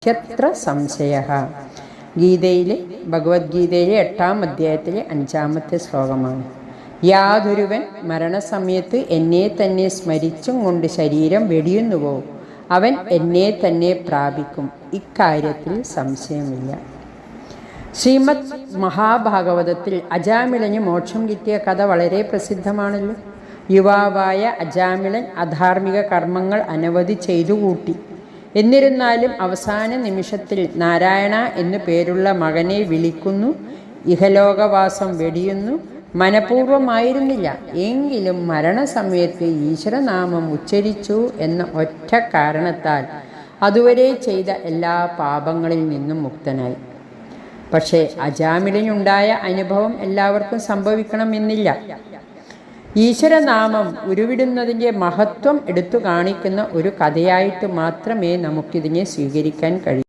യത്ര സംശയഃ. ഗീതയിലെ ഭഗവത്ഗീതയിലെ 8-ാം അധ്യായത്തിലെ 5-ാമത്തെ ശ്ലോകമാണ്. യാതൊരുവൻ മരണസമയത്ത് എന്നെ തന്നെ സ്മരിച്ചും കൊണ്ട് ശരീരം വെടിയുന്നുവോ അവൻ എന്നെ തന്നെ പ്രാപിക്കും. ഇക്കാര്യത്തിൽ സംശയമില്ല. ശ്രീമദ് മഹാഭാഗവതത്തിൽ അജാമിളന് മോക്ഷം കിട്ടിയ കഥ വളരെ പ്രസിദ്ധമാണല്ലോ. യുവാവായ അജാമിളൻ അധാർമിക കർമ്മങ്ങൾ അനവധി ചെയ്തുകൂട്ടി. എന്നിരുന്നാലും അവസാന നിമിഷത്തിൽ നാരായണ എന്നു പേരുള്ള മകനെ വിളിക്കുന്നു. ഇഹലോകവാസം വെടിയുന്നു. മനഃപൂർവമായിരുന്നില്ല, എങ്കിലും മരണസമയത്ത് ഈശ്വരനാമം ഉച്ചരിച്ചു എന്ന ഒറ്റ കാരണത്താൽ അതുവരെ ചെയ്ത എല്ലാ പാപങ്ങളിൽ നിന്നും മുക്തനായി. പക്ഷേ അജാമിളനുണ്ടായ അനുഭവം എല്ലാവർക്കും സംഭവിക്കണമെന്നില്ല. ഈശ്വരനാമം ഉരുവിടുന്നതിൻ്റെ മഹത്വം എടുത്തു കാണിക്കുന്ന ഒരു കഥയായിട്ട് മാത്രമേ നമുക്കിതിനെ സ്വീകരിക്കാൻ കഴിയൂ.